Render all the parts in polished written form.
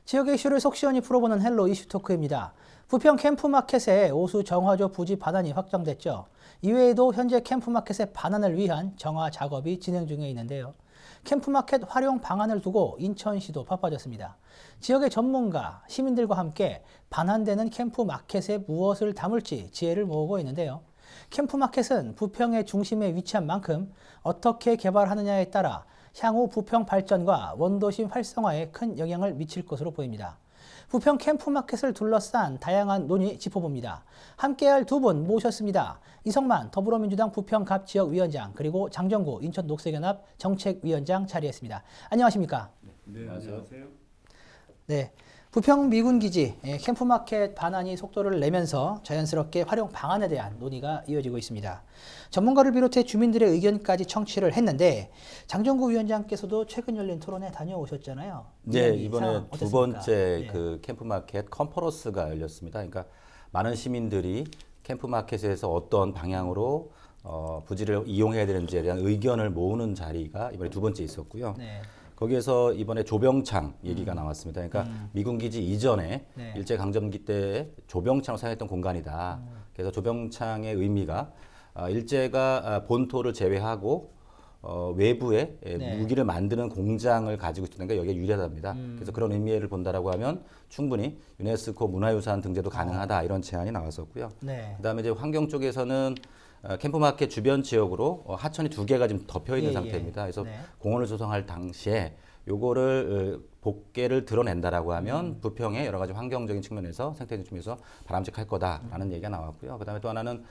지역의 이슈를 속 시원히 풀어보는 헬로 이슈토크입니다. 부평 캠프마켓에 오수 정화조 부지 반환이 확정됐죠. 이외에도 현재 캠프마켓의 반환을 위한 정화 작업이 진행 중에 있는데요. 캠프마켓 활용 방안을 두고 인천시도 바빠졌습니다. 지역의 전문가, 시민들과 함께 반환되는 캠프마켓에 무엇을 담을지 지혜를 모으고 있는데요. 캠프마켓은 부평의 중심에 위치한 만큼 어떻게 개발하느냐에 따라 향후 부평 발전과 원도심 활성화에 큰 영향을 미칠 것으로 보입니다. 부평 캠프마켓을 둘러싼 다양한 논의 짚어봅니다. 함께할 두 분 모셨습니다. 이성만 더불어민주당 부평갑 지역위원장 그리고 장정구 인천녹색연합 정책위원장 자리했습니다. 안녕하십니까? 네, 안녕하세요. 네, 부평 미군기지 캠프마켓 반환이 속도를 내면서 자연스럽게 활용 방안에 대한 논의가 이어지고 있습니다. 전문가를 비롯해 주민들의 의견까지 청취를 했는데 장정구 위원장께서도 최근 열린 토론에 다녀오셨잖아요. 네, 이번에 두 번째 네. 그 캠프마켓 컨퍼런스가 열렸습니다. 그러니까 많은 시민들이 캠프마켓에서 어떤 방향으로 부지를 이용해야 되는지에 대한 의견을 모으는 자리가 이번에 두 번째 있었고요. 네. 거기에서 이번에 조병창 얘기가 나왔습니다. 그러니까 미군기지 이전에 네. 일제강점기 때 조병창을 사용했던 공간이다. 그래서 조병창의 의미가 일제가 본토를 제외하고 외부에 네. 무기를 만드는 공장을 가지고 있다는 게 여기에 유리하답니다. 그래서 그런 의미를 본다라고 하면 충분히 유네스코 문화유산 등재도 가능하다 이런 제안이 나왔었고요. 네. 그다음에 이제 환경 쪽에서는 캠프마켓 주변 지역으로 하천이 두 개가 지금 덮여 있는 예, 상태입니다. 그래서 네. 공원을 조성할 당시에 요거를 복개를 드러낸다라고 하면 부평의 여러 가지 환경적인 측면에서 생태적인 측면에서 바람직할 거다라는 얘기가 나왔고요. 그다음에 또 하나는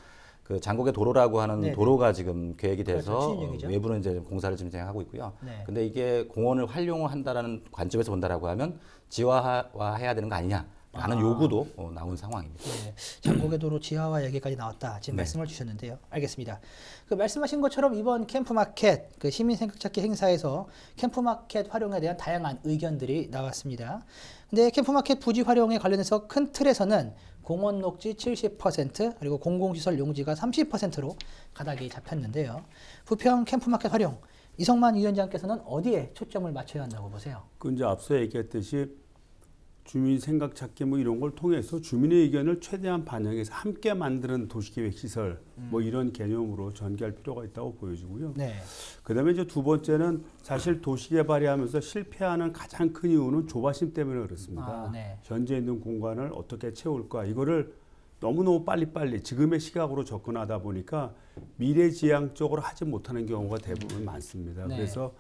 그 장곡의 도로라고 하는 네네. 도로가 지금 계획이 돼서 그렇죠. 추진력이죠. 외부는 이제 공사를 지금 진행하고 있고요. 네. 근데 이게 공원을 활용한다라는 관점에서 본다라고 하면 지화화해야 되는 거 아니냐라는 요구도 나온 상황입니다. 네, 장곡의 도로 지하화 얘기까지 나왔다. 지금 네. 말씀을 주셨는데요. 알겠습니다. 그 말씀하신 것처럼 이번 캠프마켓 그 시민 생각찾기 행사에서 캠프마켓 활용에 대한 다양한 의견들이 나왔습니다. 근데 캠프마켓 부지 활용에 관련해서 큰 틀에서는 공원 녹지 70% 그리고 공공시설 용지가 30%로 가닥이 잡혔는데요. 부평 캠프마켓 활용 이성만 위원장께서는 어디에 초점을 맞춰야 한다고 보세요? 그 이제 앞서 얘기했듯이 주민 생각 찾기 뭐 이런 걸 통해서 주민의 의견을 최대한 반영해서 함께 만드는 도시계획 시설 뭐 이런 개념으로 전개할 필요가 있다고 보여지고요. 네. 그다음에 이제 두 번째는 사실 도시개발이 하면서 실패하는 가장 큰 이유는 조바심 때문에 그렇습니다. 아, 네. 현재 있는 공간을 어떻게 채울까 이거를 너무너무 빨리빨리 지금의 시각으로 접근하다 보니까 미래지향적으로 하지 못하는 경우가 대부분 많습니다. 네. 그래서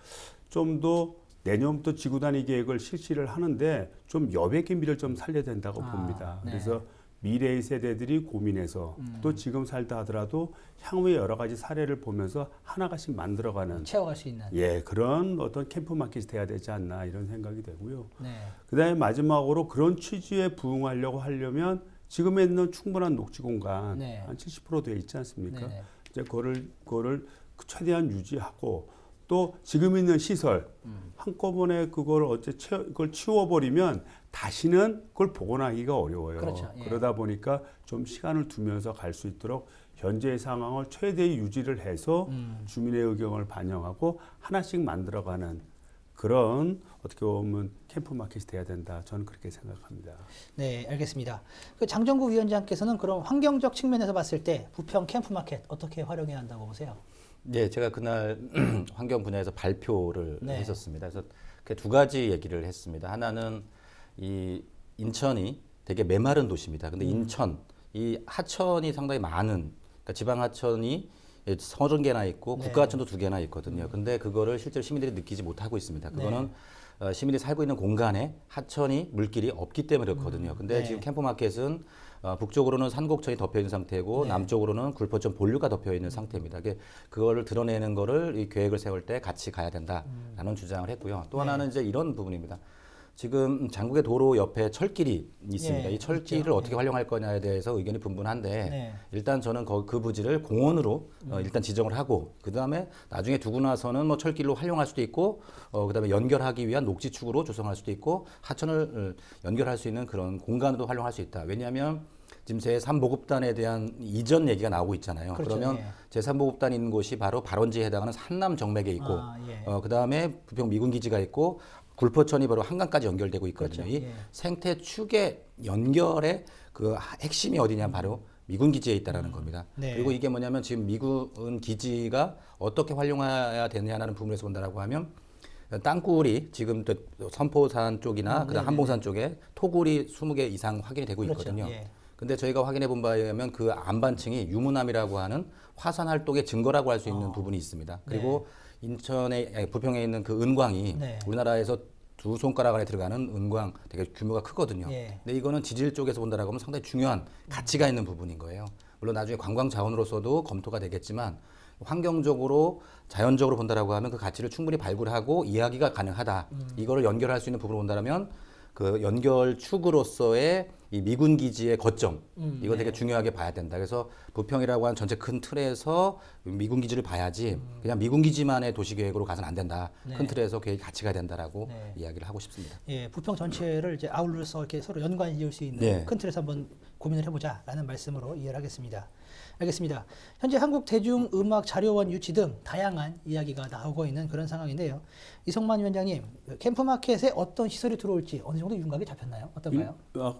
좀 더 내년부터 지구단위 계획을 실시를 하는데 좀 여백의 미를 좀 살려야 된다고 봅니다. 네. 그래서 미래의 세대들이 고민해서 또 지금 살다 하더라도 향후에 여러 가지 사례를 보면서 하나씩 만들어가는 채워갈 수 있는. 그런 어떤 캠프 마켓이 돼야 되지 않나 이런 생각이 되고요. 네. 그다음에 마지막으로 그런 취지에 부응하려고 하려면 지금에 있는 충분한 녹지 공간 네. 한 70% 되어 있지 않습니까? 네네. 이제 그거를 최대한 유지하고 또 지금 있는 시설 한꺼번에 그걸 치워버리면 다시는 그걸 복원하기가 어려워요. 그렇죠. 예. 그러다 보니까 좀 시간을 두면서 갈 수 있도록 현재의 상황을 최대의 유지를 해서 주민의 의견을 반영하고 하나씩 만들어가는 그런 어떻게 보면 캠프 마켓이 돼야 된다. 저는 그렇게 생각합니다. 네, 알겠습니다. 그 장정구 위원장께서는 그럼 환경적 측면에서 봤을 때 부평 캠프마켓 어떻게 활용해야 한다고 보세요? 네, 제가 그날 환경 분야에서 발표를 네. 했었습니다. 그래서 그 두 가지 얘기를 했습니다. 하나는 이 인천이 되게 메마른 도시입니다. 근데 인천 이 하천이 상당히 많은 그러니까 지방 하천이 30개나 있고 네. 국가 하천도 2개나 있거든요. 근데 그거를 실제로 시민들이 느끼지 못하고 있습니다. 그거는 시민이 살고 있는 공간에 하천이 물길이 없기 때문에 그렇거든요. 근데 네. 지금 캠프마켓은 북쪽으로는 산곡천이 덮여 있는 상태고 네. 남쪽으로는 굴포천 본류가 덮여 있는 상태입니다. 그거를 드러내는 거를 이 계획을 세울 때 같이 가야 된다라는 주장을 했고요. 또 하나는 이제 이런 부분입니다. 지금 장국의 도로 옆에 철길이 있습니다. 예, 이 철길을 있죠. 어떻게 활용할 거냐에 대해서 의견이 분분한데 네. 일단 저는 그 부지를 공원으로 일단 지정을 하고 그 다음에 나중에 두고 나서는 뭐 철길로 활용할 수도 있고 그 다음에 연결하기 위한 녹지축으로 조성할 수도 있고 하천을 연결할 수 있는 그런 공간으로 활용할 수 있다. 왜냐하면 지금 제3보급단에 대한 이전 얘기가 나오고 있잖아요. 그렇죠. 그러면 예. 제3보급단이 있는 곳이 바로 발원지에 해당하는 산남 정맥에 있고 아, 예. 그 다음에 부평 미군기지가 있고 굴포천이 바로 한강까지 연결되고 있거든요. 그렇죠. 이 예. 생태 축의 연결의 그 핵심이 어디냐 바로 미군 기지에 있다라는 겁니다. 네. 그리고 이게 뭐냐면 지금 미군 기지가 어떻게 활용해야 되느냐는 부분에서 본다라고 하면 땅굴이 지금 선포산 쪽이나 그다음 한봉산 쪽에 토굴이 20개 이상 확인이 되고 그렇죠. 있거든요. 예. 근데 저희가 확인해 본 바에 의하면 그 안반층이 유문암이라고 하는 화산 활동의 증거라고 할 수 있는 부분이 있습니다. 그리고 부평에 있는 그 은광이 네. 우리나라에서 두 손가락 안에 들어가는 은광 되게 규모가 크거든요. 예. 근데 이거는 지질 쪽에서 본다라고 하면 상당히 중요한 가치가 있는 부분인 거예요. 물론 나중에 관광 자원으로서도 검토가 되겠지만 환경적으로 자연적으로 본다라고 하면 그 가치를 충분히 발굴하고 이야기가 가능하다. 이거를 연결할 수 있는 부분을 본다면 그 연결 축으로서의 이 미군 기지의 거점 이거 되게 중요하게 봐야 된다. 그래서 부평이라고 하는 전체 큰 틀에서 미군 기지를 봐야지 그냥 미군 기지만의 도시 계획으로 가서는 안 된다. 네. 큰 틀에서 계획이 같이 가야 된다라고 네. 이야기를 하고 싶습니다. 예, 부평 전체를 이제 아울러서 이렇게 서로 연관 지을 수 있는 네. 큰 틀에서 한번 고민을 해보자라는 말씀으로 이해를 하겠습니다. 알겠습니다. 현재 한국 대중음악 자료원 유치 등 다양한 이야기가 나오고 있는 그런 상황인데요. 이성만 위원장님, 캠프마켓에 어떤 시설이 들어올지 어느 정도 윤곽이 잡혔나요? 어떤가요?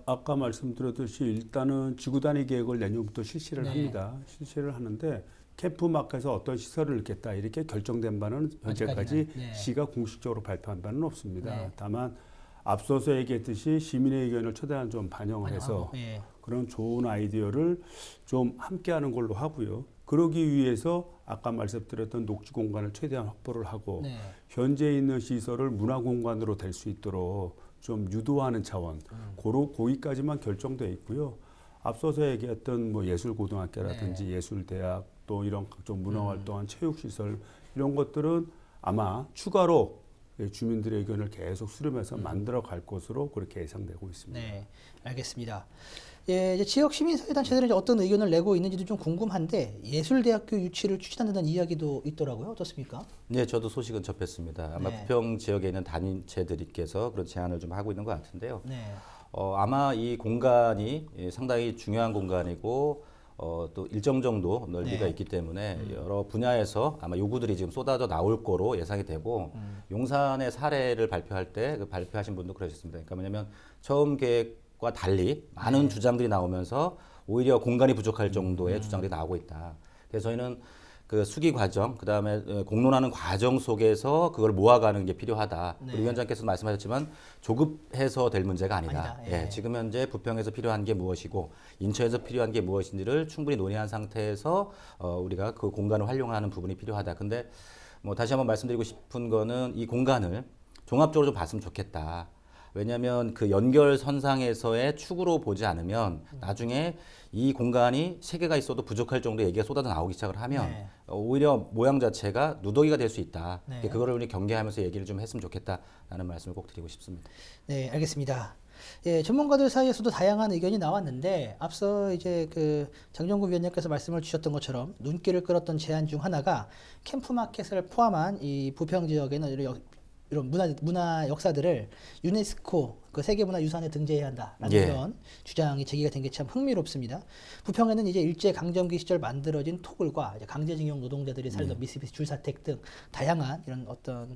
아까 말씀드렸듯이 일단은 지구 단위 계획을 내년부터 실시를 네. 합니다. 실시를 하는데 캠프마켓에서 어떤 시설을 넣겠다 이렇게 결정된 바는 현재까지 아직까지는, 네. 시가 공식적으로 발표한 바는 없습니다. 네. 다만 앞서서 얘기했듯이 시민의 의견을 최대한 좀 반영을 해서 예. 그런 좋은 아이디어를 좀 함께하는 걸로 하고요. 그러기 위해서 아까 말씀드렸던 녹지 공간을 최대한 확보를 하고 네. 현재 있는 시설을 문화 공간으로 될 수 있도록 좀 유도하는 차원, 고기까지만 결정돼 있고요. 앞서서 얘기했던 뭐 예술고등학교라든지 예술대학 또 이런 각종 문화활동한 체육시설 이런 것들은 아마 추가로 주민들의 의견을 계속 수렴해서 만들어 갈 것으로 그렇게 예상되고 있습니다. 네, 알겠습니다. 예, 이제 지역 시민사회단체들은 이제 어떤 의견을 내고 있는지도 좀 궁금한데 예술대학교 유치를 추진한다는 이야기도 있더라고요. 어떻습니까? 네, 저도 소식은 접했습니다. 아마 네. 부평 지역에 있는 단체들께서 그런 제안을 좀 하고 있는 것 같은데요. 네, 아마 이 공간이 상당히 중요한 공간이고 또 일정 정도 넓이가 네. 있기 때문에 여러 분야에서 아마 요구들이 지금 쏟아져 나올 거로 예상이 되고 용산의 사례를 발표할 때 그 발표하신 분도 그러셨습니다. 그러니까 뭐냐면 처음 계획과 달리 많은 주장들이 나오면서 오히려 공간이 부족할 정도의 주장들이 나오고 있다. 그래서 저희는 그 수기 과정, 그 다음에 공론하는 과정 속에서 그걸 모아가는 게 필요하다. 네. 우리 위원장께서 말씀하셨지만 조급해서 될 문제가 아니다. 아니다. 예. 지금 현재 부평에서 필요한 게 무엇이고 인천에서 필요한 게 무엇인지를 충분히 논의한 상태에서 우리가 그 공간을 활용하는 부분이 필요하다. 근데 뭐 다시 한번 말씀드리고 싶은 거는 이 공간을 종합적으로 좀 봤으면 좋겠다. 왜냐하면 그 연결선상에서의 축으로 보지 않으면 나중에 이 공간이 세 개가 있어도 부족할 정도의 얘기가 쏟아져 나오기 시작을 하면 네. 오히려 모양 자체가 누더기가 될 수 있다. 네. 그거를 우리 경계하면서 얘기를 좀 했으면 좋겠다라는 말씀을 꼭 드리고 싶습니다. 네, 알겠습니다. 예, 전문가들 사이에서도 다양한 의견이 나왔는데 앞서 이제 그 장정구 위원장께서 말씀을 주셨던 것처럼 눈길을 끌었던 제안 중 하나가 캠프마켓을 포함한 이 부평 지역에는 이런 문화 역사들을 유네스코 그 세계문화유산에 등재해야 한다라는 예. 그런 주장이 제기가 된 게 참 흥미롭습니다. 부평에는 이제 일제 강점기 시절 만들어진 토굴과 이제 강제징용 노동자들이 살던 미쓰비시 줄사택 등 다양한 이런 어떤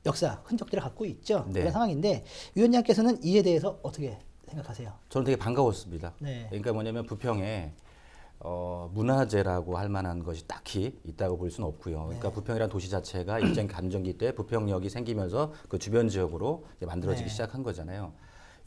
역사 흔적들을 갖고 있죠. 네. 그런 상황인데 위원장께서는 이에 대해서 어떻게 생각하세요? 저는 되게 반가웠습니다. 네. 그러니까 뭐냐면 부평에 문화재라고 할 만한 것이 딱히 있다고 볼 수는 없고요. 그러니까 부평이라는 도시 자체가 일제 감정기 때 부평역이 생기면서 그 주변 지역으로 이제 만들어지기 네. 시작한 거잖아요.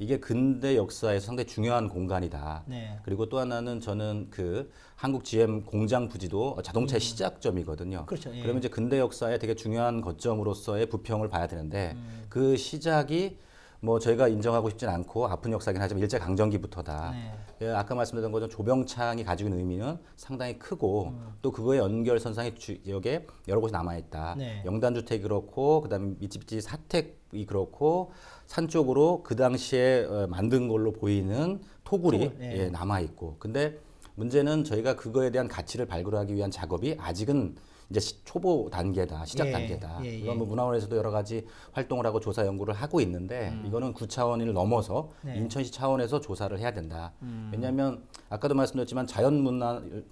이게 근대 역사에서 상당히 중요한 공간이다. 네. 그리고 또 하나는 저는 그 한국 GM 공장 부지도 자동차의 시작점이거든요. 그렇죠. 예. 그러면 이제 근대 역사의 되게 중요한 거점으로서의 부평을 봐야 되는데 그 시작이 뭐 저희가 인정하고 싶진 않고 아픈 역사긴 하지만 일제 강점기부터다. 네. 예, 아까 말씀드렸던 것처럼 조병창이 가지고 있는 의미는 상당히 크고 또 그거의 연결선상의 지역에 여러 곳이 남아있다. 네. 영단주택이 그렇고 그다음에 미쓰비시 사택이 그렇고 산 쪽으로 그 당시에 만든 걸로 보이는 토굴이 토굴, 네. 예, 남아있고 근데 문제는 저희가 그거에 대한 가치를 발굴하기 위한 작업이 아직은 이제 초보 단계다, 시작 예, 단계다. 예, 예. 이건 뭐 문화원에서도 여러 가지 활동을 하고 조사 연구를 하고 있는데 이거는 구차원을 넘어서 네. 인천시 차원에서 조사를 해야 된다. 왜냐하면 아까도 말씀드렸지만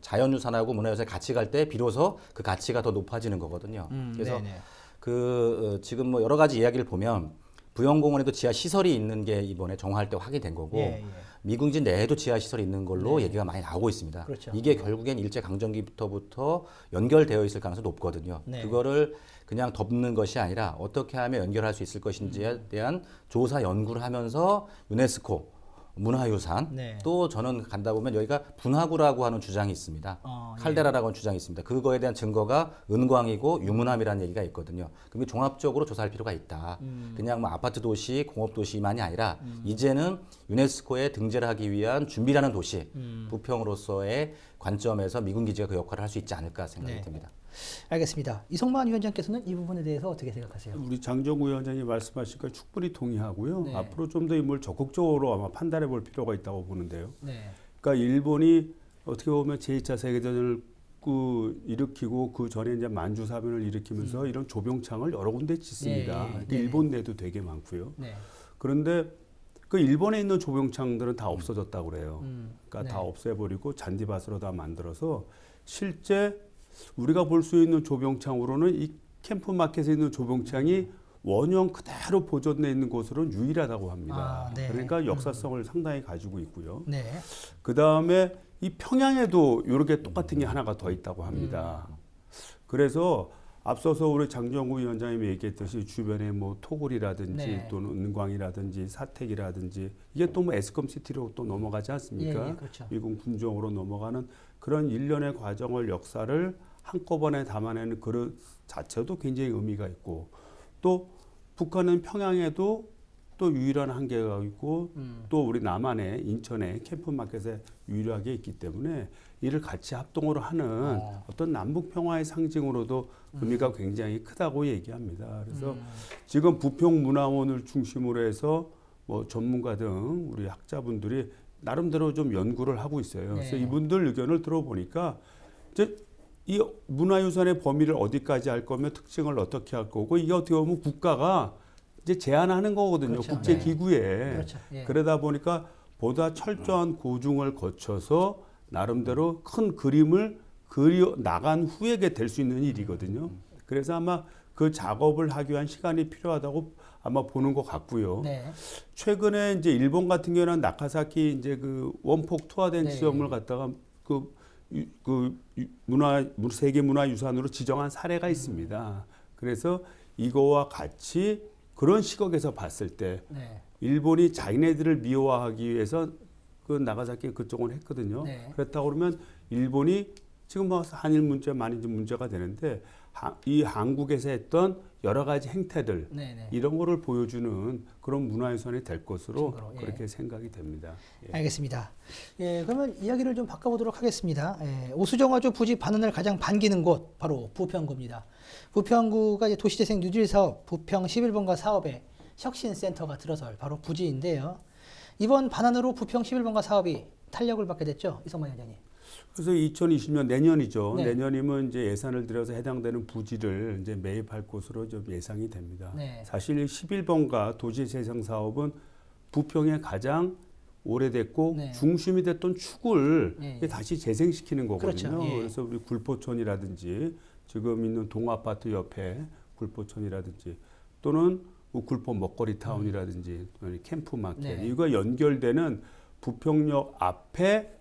자연유산하고 문화유산이 같이 갈 때 비로소 그 가치가 더 높아지는 거거든요. 그래서 네네. 지금 뭐 여러 가지 이야기를 보면 부영공원에도 지하 시설이 있는 게 이번에 정화할 때 확인된 거고 예, 예. 미궁지 내에도 지하 시설이 있는 걸로 네. 얘기가 많이 나오고 있습니다. 그렇죠. 이게 결국엔 일제 강점기부터 연결되어 있을 가능성이 높거든요. 네. 그거를 그냥 덮는 것이 아니라 어떻게 하면 연결할 수 있을 것인지에 대한 조사 연구를 하면서 유네스코 문화유산 네. 또 저는 간다 보면 여기가 분화구라고 하는 주장이 있습니다. 예. 칼데라라고 하는 주장이 있습니다. 그거에 대한 증거가 은광이고 유문함이라는 얘기가 있거든요. 그럼 종합적으로 조사할 필요가 있다. 그냥 뭐 아파트 도시, 공업 도시만이 아니라 이제는 유네스코에 등재를 하기 위한 준비라는 도시, 부평으로서의 관점에서 미군 기지가 그 역할을 할 수 있지 않을까 생각이 네. 듭니다. 알겠습니다. 이성만 위원장께서는 이 부분에 대해서 어떻게 생각하세요? 우리 장정구 위원장이 말씀하신 거 충분히 동의하고요. 네. 앞으로 좀 더 인물 적극적으로 아마 판단해 볼 필요가 있다고 보는데요. 네. 그러니까 일본이 어떻게 보면 제2차 세계대전을 일으키고 그 전에 이제 만주 사변을 일으키면서 이런 조병창을 여러 군데 짓습니다. 예, 예. 그러니까 네네. 일본 내도 되게 많고요. 네. 그런데 그 일본에 있는 조병창들은 다 없어졌다고 그래요. 그러니까 네. 다 없애버리고 잔디밭으로 다 만들어서 실제 우리가 볼 수 있는 조병창으로는 이 캠프 마켓에 있는 조병창이 원형 그대로 보존돼 있는 곳으로는 유일하다고 합니다. 아, 네. 그러니까 역사성을 상당히 가지고 있고요. 네. 그 다음에 이 평양에도 이렇게 똑같은 게 하나가 더 있다고 합니다. 그래서 앞서서 우리 장정구 위원장님이 얘기했듯이 주변에 뭐 토굴이라든지 네. 또는 은광이라든지 사택이라든지 이게 또 뭐 에스컴시티로 또 넘어가지 않습니까? 예, 예, 그렇죠. 미군 군정으로 넘어가는 그런 일련의 과정을 역사를 한꺼번에 담아내는 그릇 자체도 굉장히 의미가 있고 또 북한은 평양에도 또 유일한 한계가 있고 또 우리 남한의 인천의 캠프마켓에 유일하게 있기 때문에 이를 같이 합동으로 하는 어떤 남북 평화의 상징으로도 의미가 굉장히 크다고 얘기합니다. 그래서 지금 부평문화원을 중심으로 해서 뭐 전문가 등 우리 학자분들이 나름대로 좀 연구를 하고 있어요. 네. 그래서 이분들 의견을 들어보니까 이제 이 문화유산의 범위를 어디까지 할 거며 특징을 어떻게 할 거고 이게 어떻게 보면 국가가 이제 제한하는 거거든요. 그렇죠. 국제기구에. 그렇죠. 예. 그러다 보니까 보다 철저한 고증을 거쳐서 나름대로 큰 그림을 그려 나간 후에 될 수 있는 일이거든요. 그래서 아마 그 작업을 하기 위한 시간이 필요하다고 아마 보는 것 같고요. 네. 최근에 이제 일본 같은 경우는 나카사키 이제 그 원폭 투하된 네. 지점을 갖다가 세계 문화유산으로 지정한 사례가 있습니다. 그래서 이거와 같이 그런 시각에서 봤을 때 네. 일본이 자기네들을 미화하기 위해서 그 나가사키 그쪽은 했거든요. 네. 그렇다고 그러면 일본이 지금 뭐 한일 문제 많이 좀 문제가 되는데 이 한국에서 했던 여러 가지 행태들 네, 네. 이런 거를 보여주는 그런 문화유산이 될 것으로 증거로, 예. 그렇게 생각이 됩니다. 예. 알겠습니다. 예, 그러면 이야기를 좀 바꿔보도록 하겠습니다. 예, 오수정화조 부지 반환을 가장 반기는 곳 바로 부평구입니다. 부평구가 이제 도시재생 뉴딜 사업 부평 11번가 사업에 혁신센터가 들어설 바로 부지인데요. 이번 반환으로 부평 11번가 사업이 탄력을 받게 됐죠, 이성만 위원장님. 그래서 2020년 내년이죠. 네. 내년이면 이제 예산을 들여서 해당되는 부지를 이제 매입할 것으로 좀 예상이 됩니다. 네. 사실 11번가 도시재생 사업은 부평에 가장 오래됐고 네. 중심이 됐던 축을 네. 다시 재생시키는 거거든요. 그렇죠. 예. 그래서 우리 굴포촌이라든지 지금 있는 동아파트 옆에 굴포촌이라든지 또는 굴포 먹거리 타운이라든지 또는 캠프마켓 네. 이거 연결되는 부평역 앞에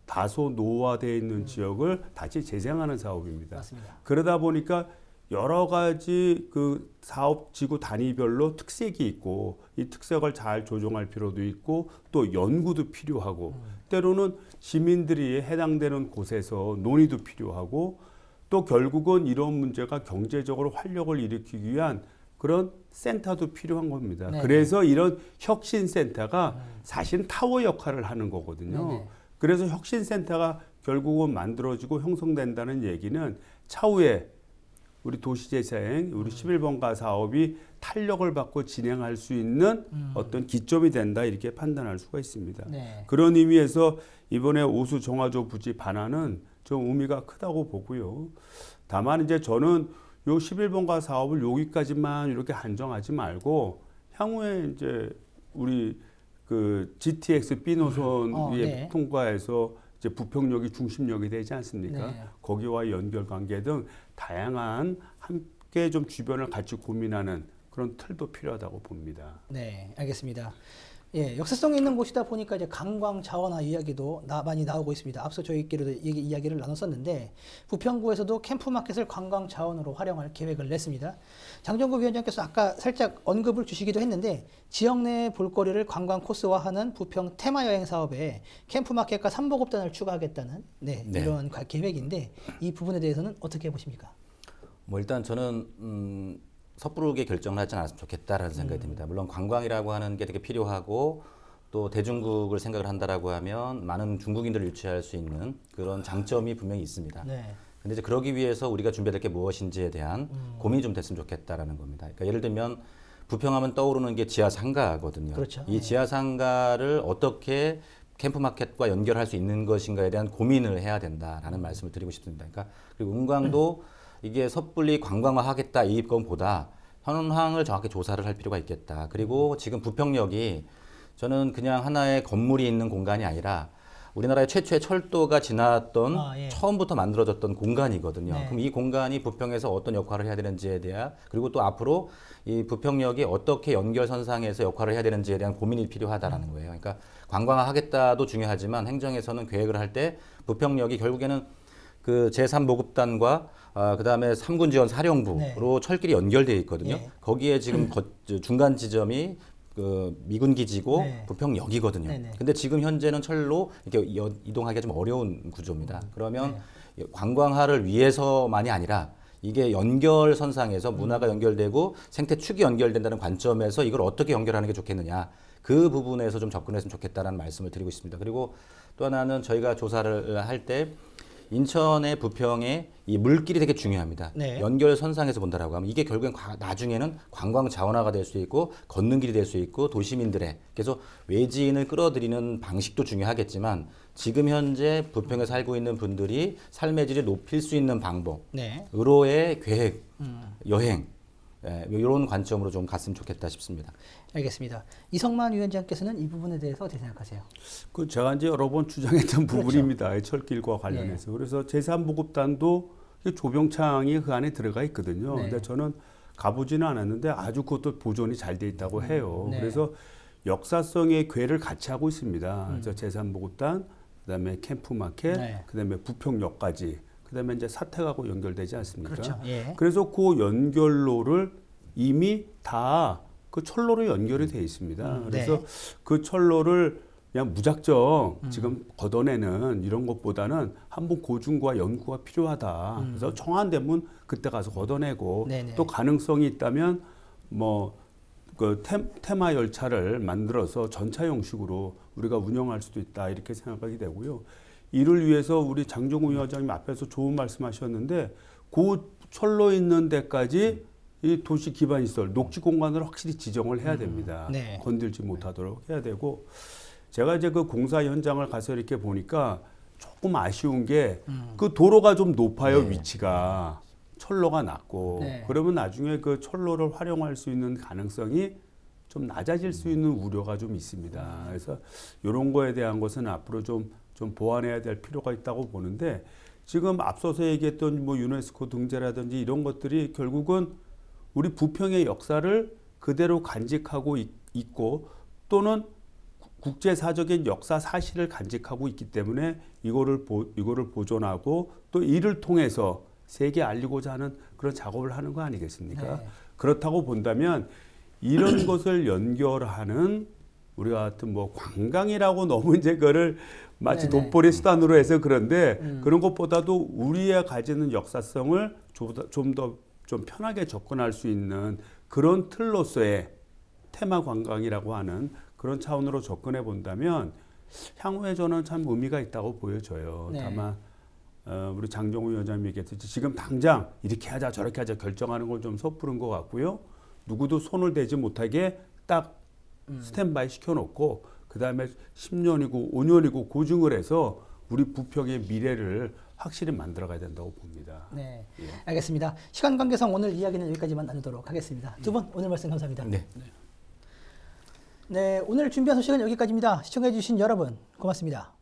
다소 노화되어 있는 지역을 다시 재생하는 사업입니다. 맞습니다. 그러다 보니까 여러 가지 그 사업 지구 단위별로 특색이 있고 이 특색을 잘 조정할 필요도 있고 또 연구도 필요하고 때로는 시민들이 해당되는 곳에서 논의도 필요하고 또 결국은 이런 문제가 경제적으로 활력을 일으키기 위한 그런 센터도 필요한 겁니다. 네. 그래서 이런 혁신센터가 사실은 타워 역할을 하는 거거든요. 네네. 그래서 혁신센터가 결국은 만들어지고 형성된다는 얘기는 차후에 우리 도시재생, 우리 11번가 사업이 탄력을 받고 진행할 수 있는 어떤 기점이 된다 이렇게 판단할 수가 있습니다. 네. 그런 의미에서 이번에 오수 정화조 부지 반환은 좀 의미가 크다고 보고요. 다만 이제 저는 요 11번가 사업을 여기까지만 이렇게 한정하지 말고 향후에 이제 우리 그 GTX B 노선 위에 네. 통과해서 이제 부평역이 중심역이 되지 않습니까? 네. 거기와의 연결 관계 등 다양한 함께 좀 주변을 같이 고민하는 그런 틀도 필요하다고 봅니다. 네, 알겠습니다. 예, 역사성이 있는 곳이다 보니까 이제 관광 자원화 이야기도 많이 나오고 있습니다. 앞서 저희끼리도 이야기를 나눴었는데 부평구에서도 캠프마켓을 관광 자원으로 활용할 계획을 냈습니다. 장정구 위원장께서 아까 살짝 언급을 주시기도 했는데 지역 내 볼거리를 관광 코스화하는 부평 테마 여행 사업에 캠프마켓과 삼보급단을 추가하겠다는 네. 이런 계획인데 이 부분에 대해서는 어떻게 보십니까? 뭐 일단 저는 섣부르게 결정을 하지 않았으면 좋겠다라는 생각이 듭니다. 물론 관광이라고 하는 게 되게 필요하고 또 대중국을 생각을 한다라고 하면 많은 중국인들을 유치할 수 있는 그런 장점이 분명히 있습니다. 네. 근데 이제 그러기 위해서 우리가 준비해야 될 게 무엇인지에 대한 고민이 좀 됐으면 좋겠다라는 겁니다. 그러니까 예를 들면 부평하면 떠오르는 게 지하상가거든요. 그렇죠. 이 지하상가를 어떻게 캠프마켓과 연결할 수 있는 것인가에 대한 고민을 해야 된다라는 말씀을 드리고 싶습니다. 그러니까 그리고 은광도 이게 섣불리 관광화하겠다 이건보다 현황을 정확히 조사를 할 필요가 있겠다. 그리고 지금 부평역이 저는 그냥 하나의 건물이 있는 공간이 아니라 우리나라의 최초의 철도가 지났던 예. 처음부터 만들어졌던 공간이거든요. 네. 그럼 이 공간이 부평에서 어떤 역할을 해야 되는지에 대한 그리고 또 앞으로 이 부평역이 어떻게 연결선상에서 역할을 해야 되는지에 대한 고민이 필요하다라는 거예요. 그러니까 관광화하겠다도 중요하지만 행정에서는 계획을 할 때 부평역이 결국에는 그 제3보급단과 그다음에 3군 지원 사령부로 네. 철길이 연결되어 있거든요. 예. 거기에 지금 중간 지점이 그 미군 기지고 네. 부평역이거든요. 네네. 근데 지금 현재는 철로 이렇게 이동하기가 좀 어려운 구조입니다. 그러면 관광화를 위해서만이 아니라 이게 연결선상에서 문화가 연결되고 생태축이 연결된다는 관점에서 이걸 어떻게 연결하는 게 좋겠느냐. 그 부분에서 좀 접근했으면 좋겠다라는 말씀을 드리고 있습니다. 그리고 또 하나는 저희가 조사를 할 때 인천의 부평의 이 물길이 되게 중요합니다. 네. 연결선상에서 본다라고 하면 이게 결국엔 나중에는 관광 자원화가 될 수 있고 걷는 길이 될 수 있고 도시민들의 그래서 외지인을 끌어들이는 방식도 중요하겠지만 지금 현재 부평에 살고 있는 분들이 삶의 질을 높일 수 있는 방법으로의 계획, 여행 이런 관점으로 좀 갔으면 좋겠다 싶습니다. 알겠습니다. 이성만 위원장께서는 이 부분에 대해서 어떻게 생각하세요? 그 제가 이제 여러 번 주장했던 부분입니다. 이 철길과 관련해서. 그래서 제3보급단도 조병창이 그 안에 들어가 있거든요. 네. 근데 저는 가보지는 않았는데 아주 그것도 보존이 잘 돼 있다고 해요. 네. 그래서 역사성의 궤를 같이 하고 있습니다. 그래서 제3보급단, 그다음에 캠프마켓, 네. 그다음에 부평역까지, 그다음에 이제 사택하고 연결되지 않습니까? 그렇죠. 예. 그래서 그 연결로를 이미 다 그 철로로 연결이 돼 있습니다. 그래서 네. 그 철로를 그냥 무작정 지금 걷어내는 이런 것보다는 한번 고증과 연구가 필요하다. 그래서 청와대면 그때 가서 걷어내고 네네. 또 가능성이 있다면 뭐 그 테마 열차를 만들어서 전차 형식으로 우리가 운영할 수도 있다 이렇게 생각하게 되고요. 이를 위해서 우리 장정우 위원장님 앞에서 좋은 말씀하셨는데 그 철로 있는 데까지 이 도시 기반 시설, 녹지 공간을 확실히 지정을 해야 됩니다. 네. 건들지 못하도록 해야 되고 제가 이제 그 공사 현장을 가서 이렇게 보니까 조금 아쉬운 게 그 도로가 좀 높아요, 네. 위치가. 철로가 낮고 네. 그러면 나중에 그 철로를 활용할 수 있는 가능성이 좀 낮아질 수 있는 우려가 좀 있습니다. 그래서 이런 거에 대한 것은 앞으로 좀 보완해야 될 필요가 있다고 보는데 지금 앞서서 얘기했던 뭐 유네스코 등재라든지 이런 것들이 결국은 우리 부평의 역사를 그대로 간직하고 있고 또는 국제사적인 역사 사실을 간직하고 있기 때문에 이거를 보존하고 또 이를 통해서 세계에 알리고자 하는 그런 작업을 하는 거 아니겠습니까? 네. 그렇다고 본다면 이런 것을 연결하는 우리 같은 뭐 관광이라고 너무 이제 그거를 마치 네네. 돋보리 수단으로 해서 그런데 그런 것보다도 우리가 가지는 역사성을 좀 더 편하게 접근할 수 있는 그런 틀로서의 테마 관광이라고 하는 그런 차원으로 접근해 본다면 향후에 저는 참 의미가 있다고 보여져요. 네. 다만 우리 장정우 위원장님이 얘기했듯이 지금 당장 이렇게 하자 저렇게 하자 결정하는 건 좀 섣부른 것 같고요. 누구도 손을 대지 못하게 딱 스탠바이 시켜놓고 그 다음에 10년이고 5년이고 고증을 해서 우리 부평의 미래를 확실히 만들어가야 된다고 봅니다. 네, 예. 알겠습니다. 시간 관계상 오늘 이야기는 여기까지만 나누도록 하겠습니다. 두 분 오늘 말씀 감사합니다. 네. 네, 오늘 준비한 소식은 여기까지입니다. 시청해주신 여러분 고맙습니다.